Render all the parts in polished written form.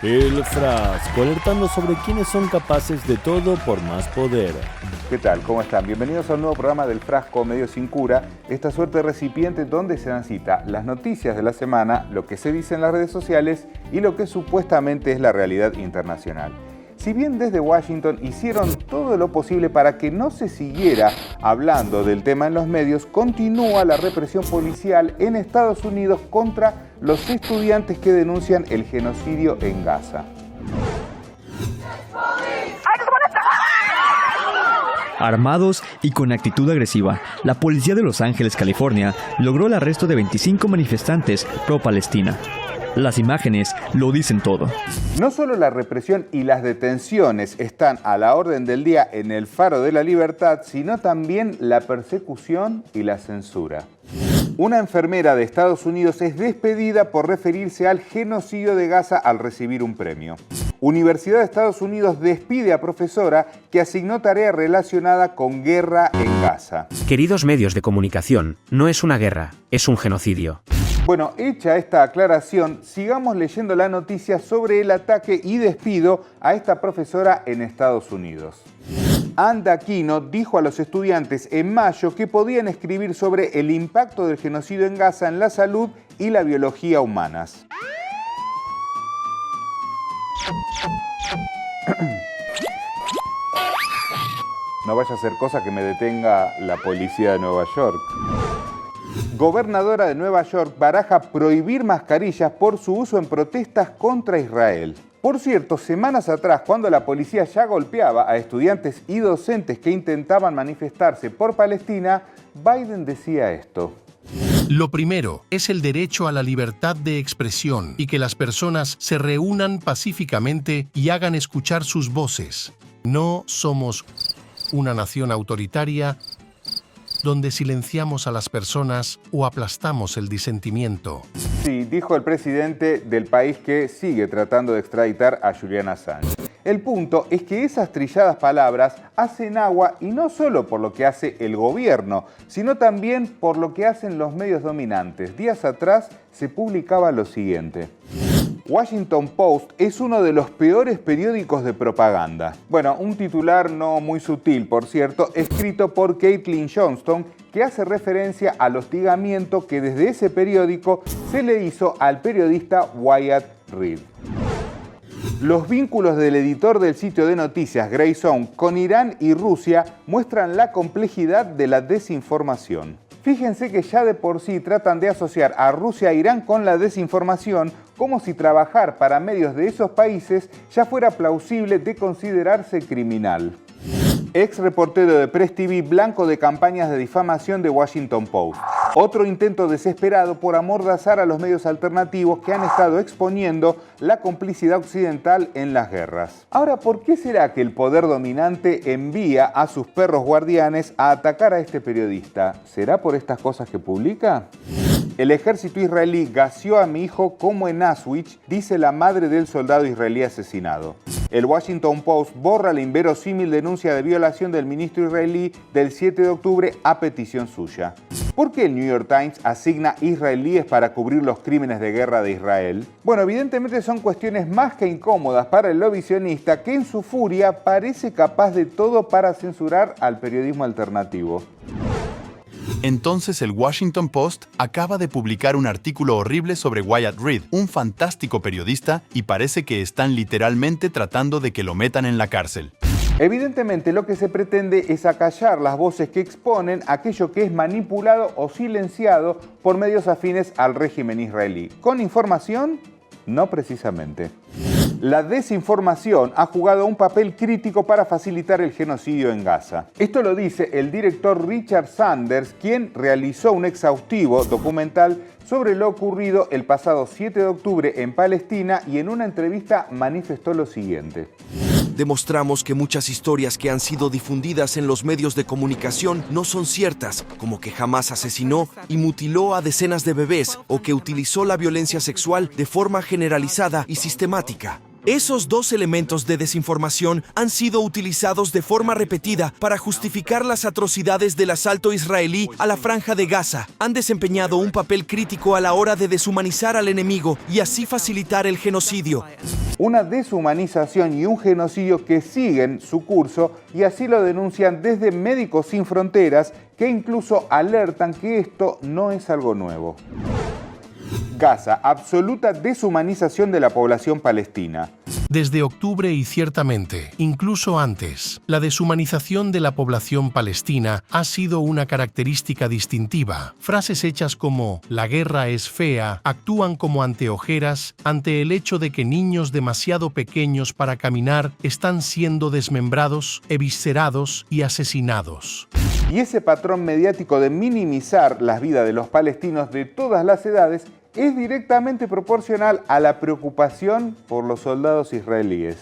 El Frasco, alertando sobre quienes son capaces de todo por más poder. ¿Qué tal? ¿Cómo están? Bienvenidos a un nuevo programa del Frasco Medio Sin Cura, esta suerte de recipiente donde se dan cita las noticias de la semana, lo que se dice en las redes sociales y lo que supuestamente es la realidad internacional. Si bien desde Washington hicieron todo lo posible para que no se siguiera hablando del tema en los medios, continúa la represión policial en Estados Unidos contra los estudiantes que denuncian el genocidio en Gaza. Armados y con actitud agresiva, la policía de Los Ángeles, California, logró el arresto de 25 manifestantes pro-Palestina. Las imágenes lo dicen todo. No solo la represión y las detenciones están a la orden del día en el Faro de la Libertad, sino también la persecución y la censura. Una enfermera de Estados Unidos es despedida por referirse al genocidio de Gaza al recibir un premio. Universidad de Estados Unidos despide a profesora que asignó tarea relacionada con guerra en Gaza. Queridos medios de comunicación, no es una guerra, es un genocidio. Bueno, hecha esta aclaración, sigamos leyendo la noticia sobre el ataque y despido a esta profesora en Estados Unidos. Anda Aquino dijo a los estudiantes en mayo que podían escribir sobre el impacto del genocidio en Gaza en la salud y la biología humanas. No vaya a ser cosa que me detenga la policía de Nueva York. Gobernadora de Nueva York baraja prohibir mascarillas por su uso en protestas contra Israel. Por cierto, semanas atrás, cuando la policía ya golpeaba a estudiantes y docentes que intentaban manifestarse por Palestina, Biden decía esto. Lo primero es el derecho a la libertad de expresión y que las personas se reúnan pacíficamente y hagan escuchar sus voces. No somos una nación autoritaria donde silenciamos a las personas o aplastamos el disentimiento. Sí, dijo el presidente del país que sigue tratando de extraditar a Julian Assange. El punto es que esas trilladas palabras hacen agua y no solo por lo que hace el gobierno, sino también por lo que hacen los medios dominantes. Días atrás se publicaba lo siguiente. Washington Post es uno de los peores periódicos de propaganda. Bueno, un titular no muy sutil, por cierto, escrito por Caitlin Johnston, que hace referencia al hostigamiento que desde ese periódico se le hizo al periodista Wyatt Reed. Los vínculos del editor del sitio de noticias Grayzone con Irán y Rusia muestran la complejidad de la desinformación. Fíjense que ya de por sí tratan de asociar a Rusia e Irán con la desinformación, como si trabajar para medios de esos países ya fuera plausible de considerarse criminal. Ex reportero de Press TV, blanco de campañas de difamación de Washington Post. Otro intento desesperado por amordazar a los medios alternativos que han estado exponiendo la complicidad occidental en las guerras. Ahora, ¿por qué será que el poder dominante envía a sus perros guardianes a atacar a este periodista? ¿Será por estas cosas que publica? El ejército israelí gaseó a mi hijo como en Auschwitz, dice la madre del soldado israelí asesinado. El Washington Post borra la inverosímil denuncia de violación del ministro israelí del 7 de octubre a petición suya. ¿Por qué el New York Times asigna israelíes para cubrir los crímenes de guerra de Israel? Bueno, evidentemente son cuestiones más que incómodas para el lobby sionista, que en su furia parece capaz de todo para censurar al periodismo alternativo. Entonces el Washington Post acaba de publicar un artículo horrible sobre Wyatt Reed, un fantástico periodista, y parece que están literalmente tratando de que lo metan en la cárcel. Evidentemente lo que se pretende es acallar las voces que exponen aquello que es manipulado o silenciado por medios afines al régimen israelí. ¿Con información? No precisamente. La desinformación ha jugado un papel crítico para facilitar el genocidio en Gaza. Esto lo dice el director Richard Sanders, quien realizó un exhaustivo documental sobre lo ocurrido el pasado 7 de octubre en Palestina y en una entrevista manifestó lo siguiente. Demostramos que muchas historias que han sido difundidas en los medios de comunicación no son ciertas, como que Hamás asesinó y mutiló a decenas de bebés o que utilizó la violencia sexual de forma generalizada y sistemática. Esos dos elementos de desinformación han sido utilizados de forma repetida para justificar las atrocidades del asalto israelí a la Franja de Gaza. Han desempeñado un papel crítico a la hora de deshumanizar al enemigo y así facilitar el genocidio. Una deshumanización y un genocidio que siguen su curso, y así lo denuncian desde Médicos Sin Fronteras, que incluso alertan que esto no es algo nuevo. Gaza, absoluta deshumanización de la población palestina. Desde octubre y ciertamente, incluso antes, la deshumanización de la población palestina ha sido una característica distintiva. Frases hechas como «la guerra es fea» actúan como anteojeras ante el hecho de que niños demasiado pequeños para caminar están siendo desmembrados, eviscerados y asesinados. Y ese patrón mediático de minimizar las vidas de los palestinos de todas las edades es directamente proporcional a la preocupación por los soldados israelíes.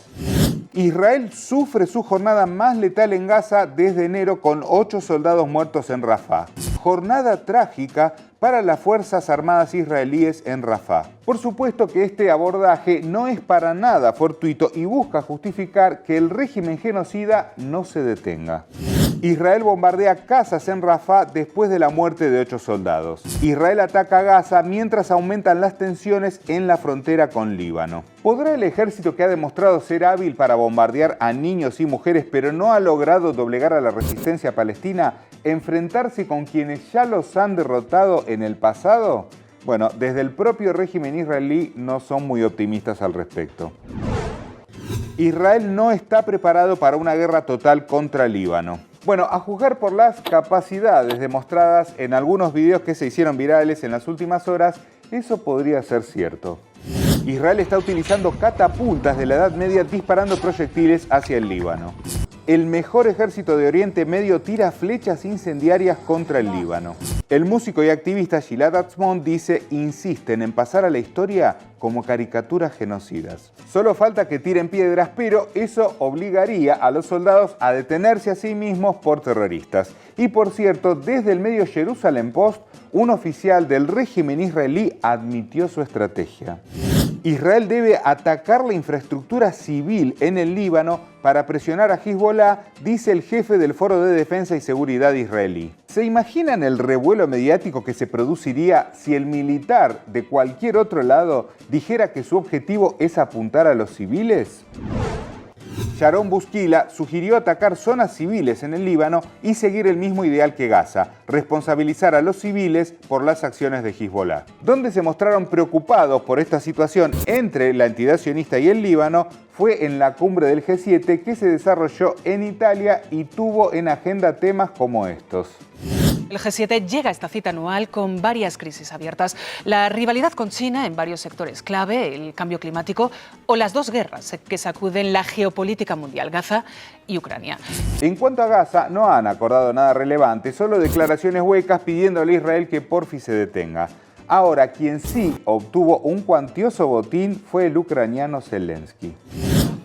Israel sufre su jornada más letal en Gaza desde enero, con 8 soldados muertos en Rafah. Jornada trágica para las Fuerzas Armadas israelíes en Rafah. Por supuesto que este abordaje no es para nada fortuito y busca justificar que el régimen genocida no se detenga. Israel bombardea casas en Rafah después de la muerte de 8 soldados. Israel ataca a Gaza mientras aumentan las tensiones en la frontera con Líbano. ¿Podrá el ejército, que ha demostrado ser hábil para bombardear a niños y mujeres pero no ha logrado doblegar a la resistencia palestina, enfrentarse con quienes ya los han derrotado en el pasado? Bueno, desde el propio régimen israelí no son muy optimistas al respecto. Israel no está preparado para una guerra total contra Líbano. Bueno, a juzgar por las capacidades demostradas en algunos videos que se hicieron virales en las últimas horas, eso podría ser cierto. Israel está utilizando catapultas de la Edad Media disparando proyectiles hacia el Líbano. El mejor ejército de Oriente Medio tira flechas incendiarias contra el Líbano. El músico y activista Gilad Atzmon dice: insisten en pasar a la historia como caricaturas genocidas. Solo falta que tiren piedras, pero eso obligaría a los soldados a detenerse a sí mismos por terroristas. Y por cierto, desde el medio Jerusalem Post, un oficial del régimen israelí admitió su estrategia. Israel debe atacar la infraestructura civil en el Líbano para presionar a Hezbollah, dice el jefe del Foro de Defensa y Seguridad israelí. ¿Se imaginan el revuelo mediático que se produciría si el militar de cualquier otro lado dijera que su objetivo es apuntar a los civiles? Sharon Busquila sugirió atacar zonas civiles en el Líbano y seguir el mismo ideal que Gaza, responsabilizar a los civiles por las acciones de Hezbollah. Donde se mostraron preocupados por esta situación entre la entidad sionista y el Líbano fue en la cumbre del G7, que se desarrolló en Italia y tuvo en agenda temas como estos. El G7 llega a esta cita anual con varias crisis abiertas: la rivalidad con China en varios sectores clave, el cambio climático o las 2 guerras que sacuden la geopolítica mundial, Gaza y Ucrania. En cuanto a Gaza, no han acordado nada relevante, solo declaraciones huecas pidiéndole a Israel que porfi se detenga. Ahora, quien sí obtuvo un cuantioso botín fue el ucraniano Zelensky.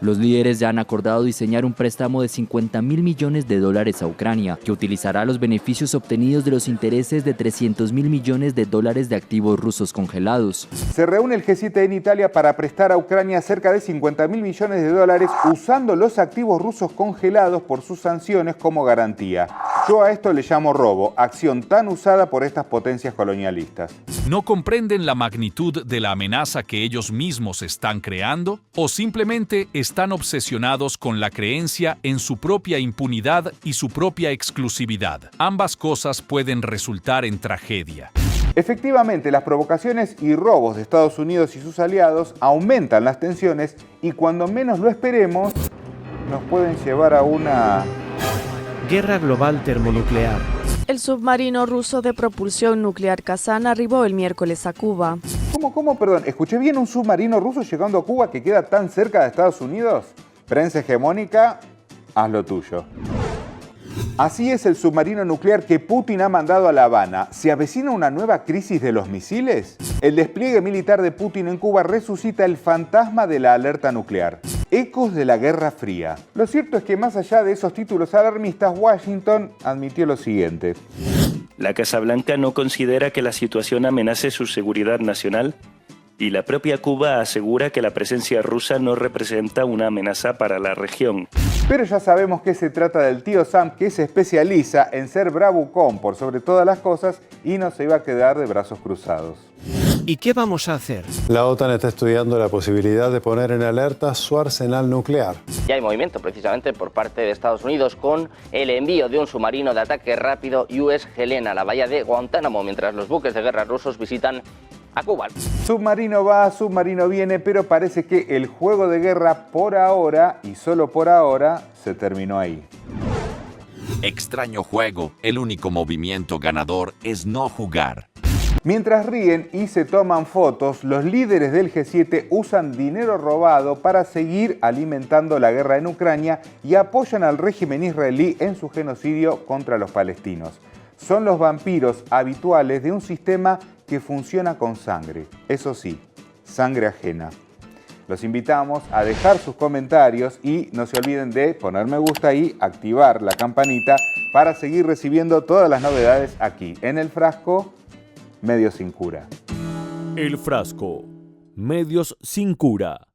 Los líderes ya han acordado diseñar un préstamo de $50.000 millones a Ucrania, que utilizará los beneficios obtenidos de los intereses de $300.000 millones de activos rusos congelados. Se reúne el G7 en Italia para prestar a Ucrania cerca de $50.000 millones usando los activos rusos congelados por sus sanciones como garantía. Yo a esto le llamo robo, acción tan usada por estas potencias colonialistas. ¿No comprenden la magnitud de la amenaza que ellos mismos están creando? ¿O simplemente están obsesionados con la creencia en su propia impunidad y su propia exclusividad? Ambas cosas pueden resultar en tragedia. Efectivamente, las provocaciones y robos de Estados Unidos y sus aliados aumentan las tensiones y cuando menos lo esperemos, nos pueden llevar a una guerra global termonuclear. El submarino ruso de propulsión nuclear Kazan arribó el miércoles a Cuba. ¿Cómo? Perdón, ¿escuché bien? ¿Un submarino ruso llegando a Cuba que queda tan cerca de Estados Unidos? Prensa hegemónica, haz lo tuyo. Así es el submarino nuclear que Putin ha mandado a La Habana. ¿Se avecina una nueva crisis de los misiles? El despliegue militar de Putin en Cuba resucita el fantasma de la alerta nuclear. Ecos de la Guerra Fría. Lo cierto es que más allá de esos títulos alarmistas, Washington admitió lo siguiente. La Casa Blanca no considera que la situación amenace su seguridad nacional y la propia Cuba asegura que la presencia rusa no representa una amenaza para la región. Pero ya sabemos que se trata del tío Sam, que se especializa en ser bravucón por sobre todas las cosas y no se iba a quedar de brazos cruzados. ¿Y qué vamos a hacer? La OTAN está estudiando la posibilidad de poner en alerta su arsenal nuclear. Ya hay movimiento precisamente por parte de Estados Unidos con el envío de un submarino de ataque rápido USS Helena a la bahía de Guantánamo, mientras los buques de guerra rusos visitan a Cuba. Submarino va, submarino viene, pero parece que el juego de guerra por ahora, y solo por ahora, se terminó ahí. Extraño juego, el único movimiento ganador es no jugar. Mientras ríen y se toman fotos, los líderes del G7 usan dinero robado para seguir alimentando la guerra en Ucrania y apoyan al régimen israelí en su genocidio contra los palestinos. Son los vampiros habituales de un sistema que funciona con sangre. Eso sí, sangre ajena. Los invitamos a dejar sus comentarios y no se olviden de poner me gusta y activar la campanita para seguir recibiendo todas las novedades aquí en El Frasco, Medios sin Cura. El Frasco, Medios sin Cura.